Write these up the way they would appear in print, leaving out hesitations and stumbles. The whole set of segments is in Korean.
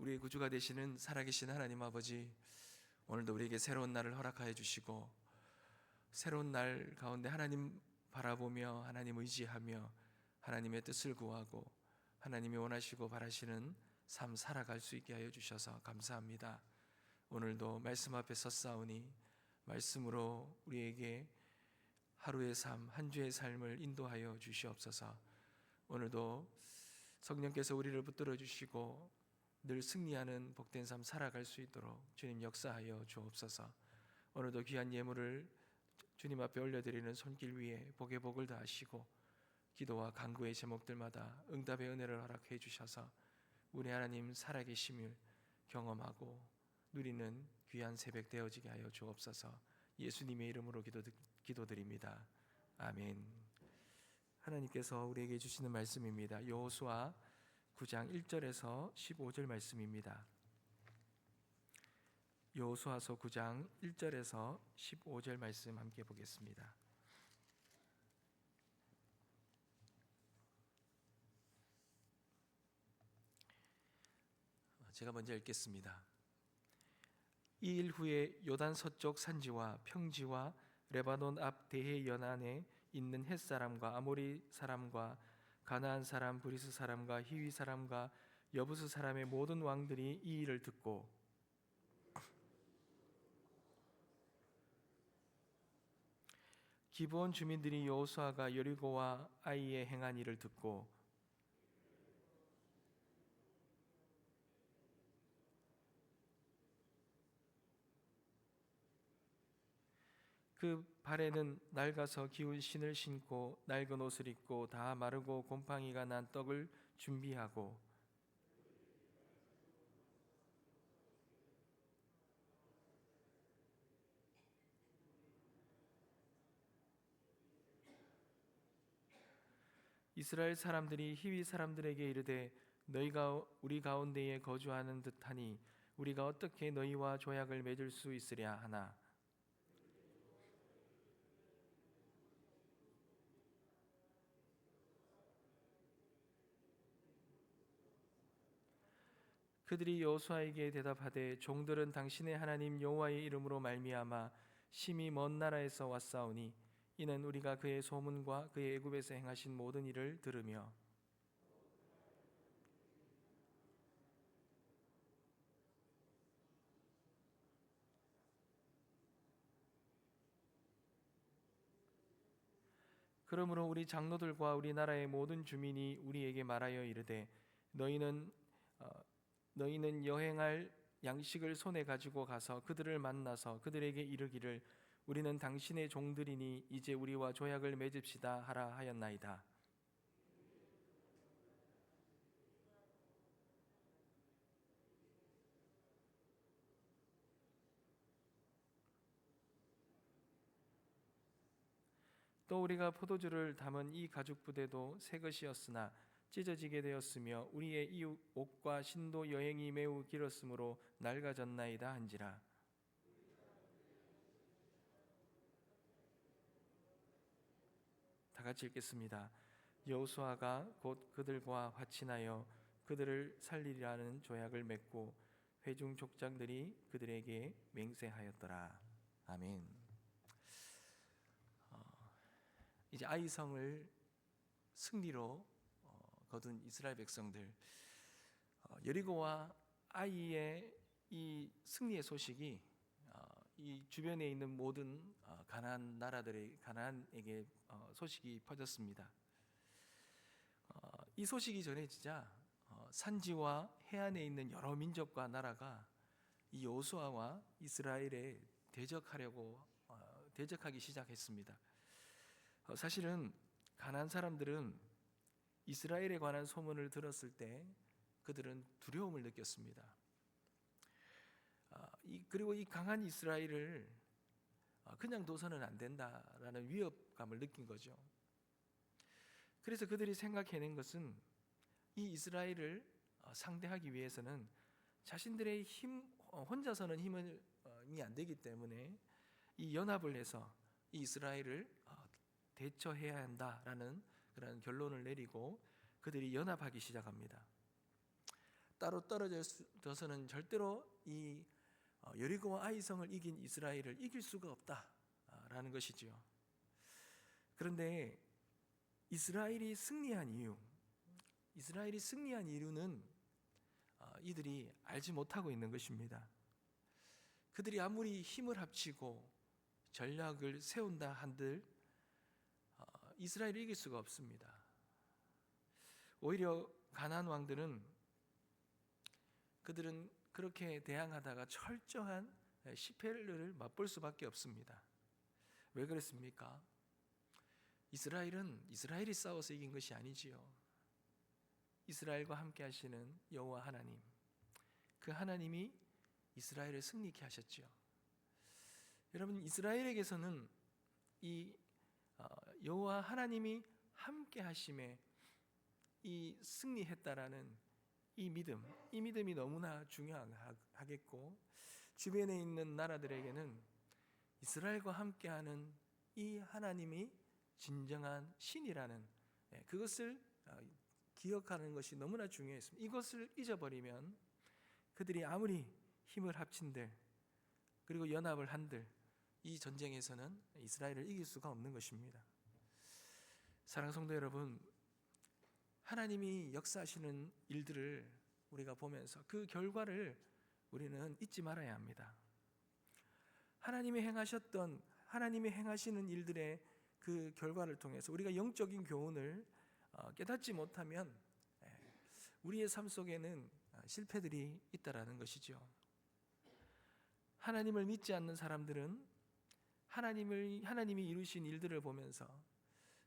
우리의 구주가 되시는 살아계신 하나님 아버지, 오늘도 우리에게 새로운 날을 허락하여 주시고 새로운 날 가운데 하나님 바라보며 하나님 의지하며 하나님의 뜻을 구하고 하나님이 원하시고 바라시는 삶 살아갈 수 있게 하여 주셔서 감사합니다. 오늘도 말씀 앞에 섰사오니 말씀으로 우리에게 하루의 삶, 한 주의 삶을 인도하여 주시옵소서. 오늘도 성령께서 우리를 붙들어 주시고 늘 승리하는 복된 삶 살아갈 수 있도록 주님 역사하여 주옵소서. 오늘도 귀한 예물을 주님 앞에 올려드리는 손길 위에 복의 복을 다하시고 기도와 간구의 제목들마다 응답의 은혜를 허락해 주셔서 우리 하나님 살아계심을 경험하고 누리는 귀한 새벽 되어지게 하여 주옵소서. 예수님의 이름으로 기도드립니다. 아멘. 하나님께서 우리에게 주시는 말씀입니다. 여호수아 9장 1절에서 15절 말씀입니다. 여호수아서 9장 1절에서 15절 말씀 함께 보겠습니다. 제가 먼저 읽겠습니다. 이 일 후에 요단 서쪽 산지와 평지와 레바논 앞 대해 연안에 있는 헷 사람과 아모리 사람과 가나안 사람, 브리스 사람과 히위 사람과 여부스 사람의 모든 왕들이 이 일을 듣고 기브온 주민들이 여호수아가 여리고와 아이에 행한 일을 듣고 그 발에는 낡아서 기운 신을 신고 낡은 옷을 입고 다 마르고 곰팡이가 난 떡을 준비하고 이스라엘 사람들이 히위 사람들에게 이르되 너희가 우리 가운데에 거주하는 듯하니 우리가 어떻게 너희와 조약을 맺을 수 있으랴 하나 그들이 여호수아에게 대답하되 종들은 당신의 하나님 여호와의 이름으로 말미암아 심히 먼 나라에서 왔사오니 이는 우리가 그의 소문과 그의 애굽에서 행하신 모든 일을 들으며 그러므로 우리 장로들과 우리 나라의 모든 주민이 우리에게 말하여 이르되 너희는 여행할 양식을 손에 가지고 가서 그들을 만나서 그들에게 이르기를 우리는 당신의 종들이니 이제 우리와 조약을 맺읍시다 하라 하였나이다. 또 우리가 포도주를 담은 이 가죽 부대도 새 것이었으나 찢어지게 되었으며 우리의 이 옷과 신도 여행이 매우 길었으므로 낡아졌나이다 한지라. 다 같이 읽겠습니다. 여호수아가 곧 그들과 화친하여 그들을 살리라는 조약을 맺고 회중 족장들이 그들에게 맹세하였더라. 아멘. 이제 아이성을 승리로 거둔 이스라엘 백성들, 여리고와 아이의 이 승리의 소식이 이 주변에 있는 모든 가나안 나라들의 가나안에게 소식이 퍼졌습니다. 이 소식이 전해지자 산지와 해안에 있는 여러 민족과 나라가 이 여호수아와 이스라엘에 대적하기 시작했습니다. 사실은 가나안 사람들은 이스라엘에 관한 소문을 들었을 때 그들은 두려움을 느꼈습니다. 그리고 이 강한 이스라엘을 그냥 둬서는 안 된다라는 위협감을 느낀 거죠. 그래서 그들이 생각해낸 것은 이 이스라엘을 상대하기 위해서는 자신들의 혼자서는 힘이 안 되기 때문에 이 연합을 해서 이 이스라엘을 대처해야 한다라는 그런 결론을 내리고 그들이 연합하기 시작합니다. 따로 떨어져서는 절대로 이 여리고와 아이성을 이긴 이스라엘을 이길 수가 없다라는 것이지요. 그런데 이스라엘이 승리한 이유는 이들이 알지 못하고 있는 것입니다. 그들이 아무리 힘을 합치고 전략을 세운다 한들 이스라엘을 이길 수가 없습니다. 오히려 가나안 왕들은 그들은 그렇게 대항하다가 철저한 실패를 맛볼 수밖에 없습니다. 왜 그랬습니까? 이스라엘이 싸워서 이긴 것이 아니지요. 이스라엘과 함께 하시는 여호와 하나님, 그 하나님이 이스라엘을 승리케 하셨지요. 여러분, 이스라엘에게서는 이 여호와 하나님이 함께 하심에 이 승리했다라는 이 믿음이 너무나 중요하겠고, 주변에 있는 나라들에게는 이스라엘과 함께하는 이 하나님이 진정한 신이라는 그것을 기억하는 것이 너무나 중요했습니다. 이것을 잊어버리면 그들이 아무리 힘을 합친들 그리고 연합을 한들 이 전쟁에서는 이스라엘을 이길 수가 없는 것입니다. 사랑하는 성도 여러분, 하나님이 역사하시는 일들을 우리가 보면서 그 결과를 우리는 잊지 말아야 합니다. 하나님이 행하시는 일들의 그 결과를 통해서 우리가 영적인 교훈을 깨닫지 못하면 우리의 삶 속에는 실패들이 있다라는 것이죠. 하나님을 믿지 않는 사람들은 하나님이 이루신 일들을 보면서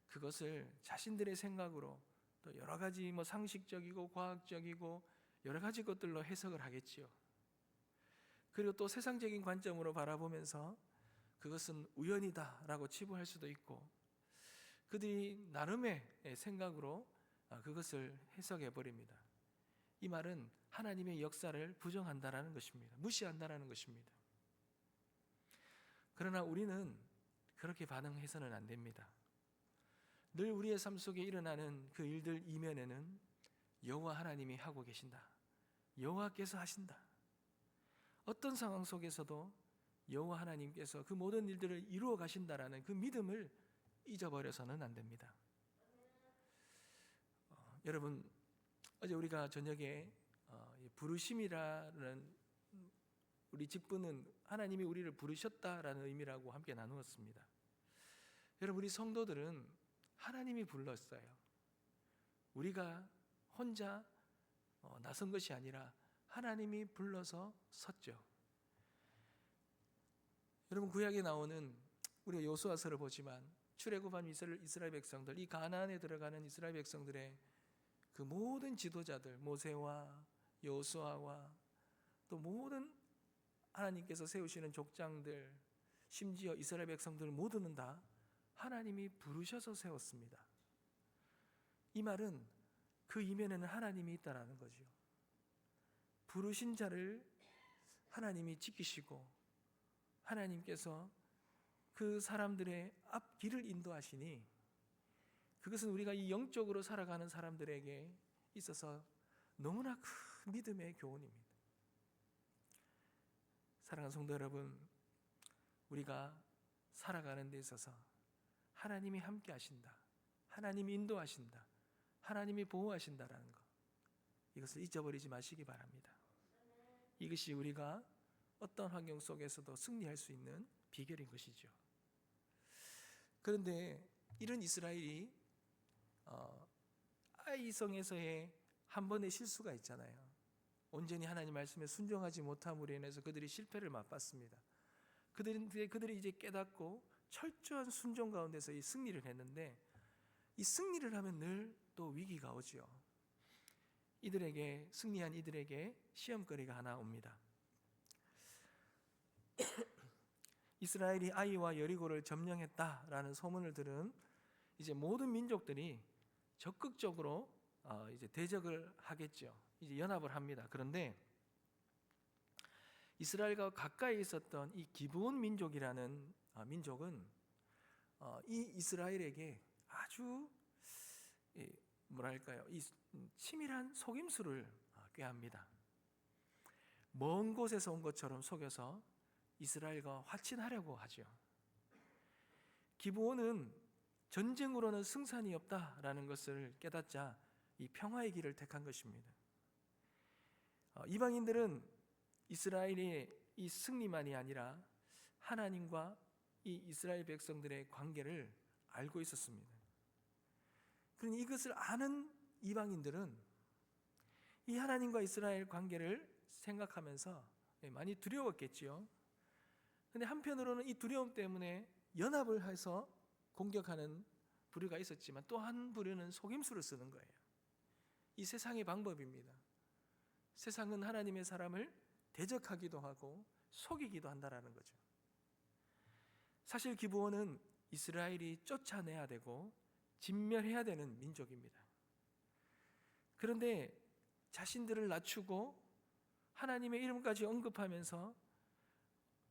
그것을 자신들의 생각으로 또 여러 가지 상식적이고 과학적이고 여러 가지 것들로 해석을 하겠지요. 그리고 또 세상적인 관점으로 바라보면서 그것은 우연이다라고 치부할 수도 있고, 그들이 나름의 생각으로 그것을 해석해 버립니다. 이 말은 하나님의 역사를 부정한다라는 것입니다. 무시한다라는 것입니다. 그러나 우리는 그렇게 반응해서는 안 됩니다. 늘 우리의 삶 속에 일어나는 그 일들 이면에는 여호와 하나님이 하고 계신다, 여호와께서 하신다, 어떤 상황 속에서도 여호와 하나님께서 그 모든 일들을 이루어 가신다라는 그 믿음을 잊어버려서는 안 됩니다. 여러분, 어제 우리가 저녁에 부르심이라는 우리 직분은 하나님이 우리를 부르셨다라는 의미라고 함께 나누었습니다. 여러분, 우리 성도들은 하나님이 불렀어요. 우리가 혼자 나선 것이 아니라 하나님이 불러서 섰죠. 여러분, 구약에 나오는 우리가 여호수아서를 보지만 출애굽한 이스라엘 백성들, 이 가나안에 들어가는 이스라엘 백성들의 그 모든 지도자들, 모세와 여호수아와 또 모든 하나님께서 세우시는 족장들, 심지어 이스라엘 백성들 모두는 다 하나님이 부르셔서 세웠습니다. 이 말은 그 이면에는 하나님이 있다라는 거죠. 부르신 자를 하나님이 지키시고 하나님께서 그 사람들의 앞길을 인도하시니 그것은 우리가 이 영적으로 살아가는 사람들에게 있어서 너무나 큰 믿음의 교훈입니다. 사랑하는 성도 여러분, 우리가 살아가는 데 있어서 하나님이 함께 하신다, 하나님이 인도하신다, 하나님이 보호하신다라는 것, 이것을 잊어버리지 마시기 바랍니다. 이것이 우리가 어떤 환경 속에서도 승리할 수 있는 비결인 것이죠. 그런데 이런 이스라엘이 아이성에서의 한 번의 실수가 있잖아요. 온전히 하나님 말씀에 순종하지 못함으로 인해서 그들이 실패를 맛봤습니다. 그들이 이제 깨닫고 철저한 순종 가운데서 이 승리를 했는데, 이 승리를 하면 늘 또 위기가 오죠. 승리한 이들에게 시험거리가 하나 옵니다. 이스라엘이 아이와 여리고를 점령했다라는 소문을 들은 이제 모든 민족들이 적극적으로 이제 대적을 하겠죠. 이제 연합을 합니다. 그런데 이스라엘과 가까이 있었던 이 기브온 민족이라는 민족은 이 이스라엘에게 아주 이 치밀한 속임수를 꾀합니다. 먼 곳에서 온 것처럼 속여서 이스라엘과 화친하려고 하죠. 기브온은 전쟁으로는 승산이 없다라는 것을 깨닫자 이 평화의 길을 택한 것입니다. 이방인들은 이스라엘의 이 승리만이 아니라 하나님과 이 이스라엘 백성들의 관계를 알고 있었습니다. 그러니 이것을 아는 이방인들은 이 하나님과 이스라엘 관계를 생각하면서 많이 두려웠겠지요. 그런데 한편으로는 이 두려움 때문에 연합을 해서 공격하는 부류가 있었지만 또 한 부류는 속임수를 쓰는 거예요. 이 세상의 방법입니다. 세상은 하나님의 사람을 대적하기도 하고 속이기도 한다라는 거죠. 사실 기브온은 이스라엘이 쫓아내야 되고 진멸해야 되는 민족입니다. 그런데 자신들을 낮추고 하나님의 이름까지 언급하면서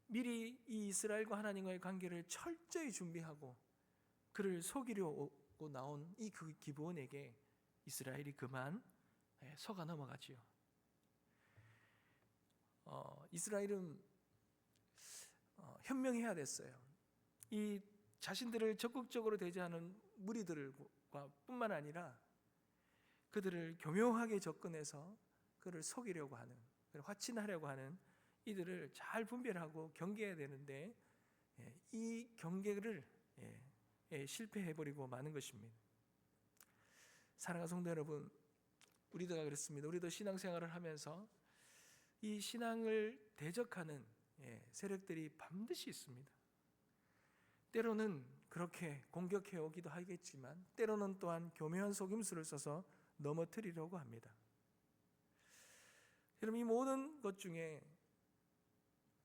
미리 이 이스라엘과 하나님과의 관계를 철저히 준비하고 그를 속이려고 나온 이 그 기브온에게 이스라엘이 그만 속아 넘어가지요. 이스라엘은 현명해야 됐어요. 이 자신들을 적극적으로 대지하는 무리들과 뿐만 아니라 그들을 교묘하게 접근해서 그를 속이려고 하는, 그를 화친하려고 하는 이들을 잘 분별하고 경계해야 되는데 이 경계를 실패해버리고 마는 것입니다. 사랑하는 성도 여러분, 우리도 그렇습니다. 우리도 신앙생활을 하면서 이 신앙을 대적하는 세력들이 반드시 있습니다. 때로는 그렇게 공격해 오기도 하겠지만 때로는 또한 교묘한 속임수를 써서 넘어뜨리려고 합니다. 여러분, 이 모든 것 중에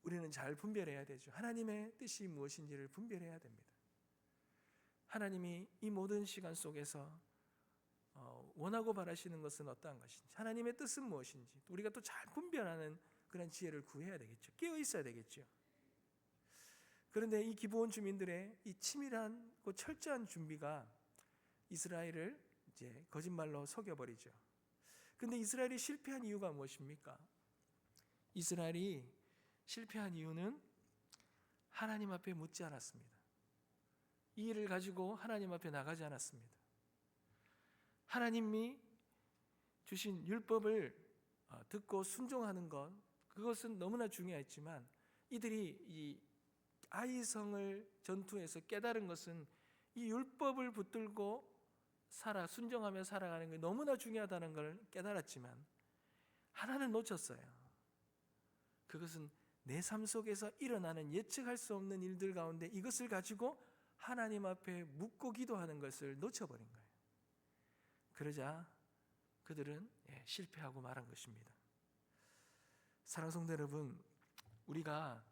우리는 잘 분별해야 되죠. 하나님의 뜻이 무엇인지를 분별해야 됩니다. 하나님이 이 모든 시간 속에서 원하고 바라시는 것은 어떠한 것인지, 하나님의 뜻은 무엇인지 우리가 또 잘 분별하는 그런 지혜를 구해야 되겠죠. 깨어 있어야 되겠죠. 그런데 이 기브온 주민들의 이 치밀하고 철저한 준비가 이스라엘을 이제 거짓말로 속여버리죠. 그런데 이스라엘이 실패한 이유가 무엇입니까? 이스라엘이 실패한 이유는 하나님 앞에 묻지 않았습니다. 이 일을 가지고 하나님 앞에 나가지 않았습니다. 하나님이 주신 율법을 듣고 순종하는 것, 그것은 너무나 중요했지만 이들이 이 아이성을 전투에서 깨달은 것은 이 율법을 붙들고 순종하며 살아가는 게 너무나 중요하다는 걸 깨달았지만 하나는 놓쳤어요. 그것은 내 삶 속에서 일어나는 예측할 수 없는 일들 가운데 이것을 가지고 하나님 앞에 묻고 기도하는 것을 놓쳐버린 거예요. 그러자 그들은 실패하고 말한 것입니다. 사랑하는 성도 여러분, 우리가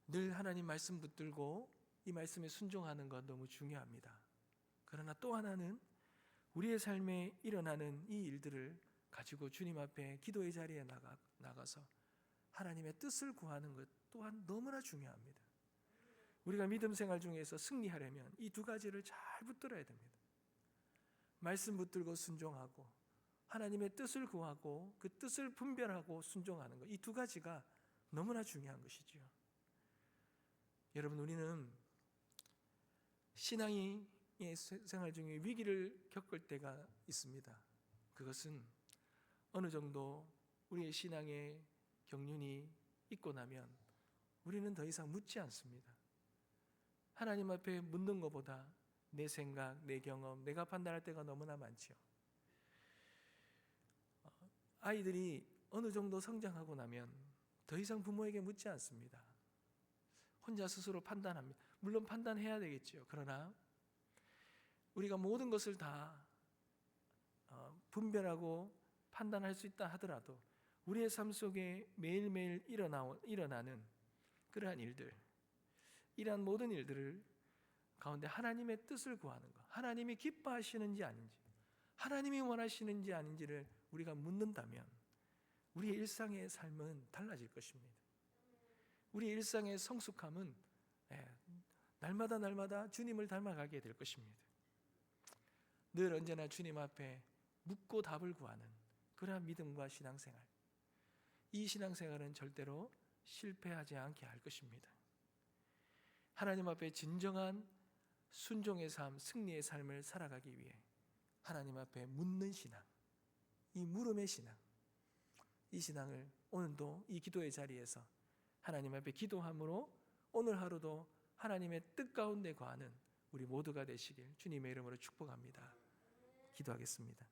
늘 하나님 말씀 붙들고 이 말씀에 순종하는 것 너무 중요합니다. 그러나 또 하나는 우리의 삶에 일어나는 이 일들을 가지고 주님 앞에 기도의 자리에 나가서 하나님의 뜻을 구하는 것 또한 너무나 중요합니다. 우리가 믿음 생활 중에서 승리하려면 이 두 가지를 잘 붙들어야 됩니다. 말씀 붙들고 순종하고 하나님의 뜻을 구하고 그 뜻을 분별하고 순종하는 것, 이 두 가지가 너무나 중요한 것이지요. 여러분, 우리는 신앙의 생활 중에 위기를 겪을 때가 있습니다. 그것은 어느 정도 우리의 신앙의 경륜이 있고 나면 우리는 더 이상 묻지 않습니다. 하나님 앞에 묻는 것보다 내 생각, 내 경험, 내가 판단할 때가 너무나 많지요. 아이들이 어느 정도 성장하고 나면 더 이상 부모에게 묻지 않습니다. 혼자 스스로 판단합니다. 물론 판단해야 되겠죠. 그러나 우리가 모든 것을 다 분별하고 판단할 수 있다 하더라도 우리의 삶 속에 매일매일 일어나는 그러한 일들, 이러한 모든 일들을 가운데 하나님의 뜻을 구하는 것, 하나님이 기뻐하시는지 아닌지, 하나님이 원하시는지 아닌지를 우리가 묻는다면 우리의 일상의 삶은 달라질 것입니다. 우리의 일상의 성숙함은 날마다 주님을 닮아가게 될 것입니다. 늘 언제나 주님 앞에 묻고 답을 구하는 그러한 믿음과 신앙생활, 이 신앙생활은 절대로 실패하지 않게 할 것입니다. 하나님 앞에 진정한 순종의 삶, 승리의 삶을 살아가기 위해 하나님 앞에 묻는 신앙, 이 물음의 신앙, 이 신앙을 오늘도 이 기도의 자리에서 하나님 앞에 기도함으로 오늘 하루도 하나님의 뜻 가운데 거하는 우리 모두가 되시길 주님의 이름으로 축복합니다. 기도하겠습니다.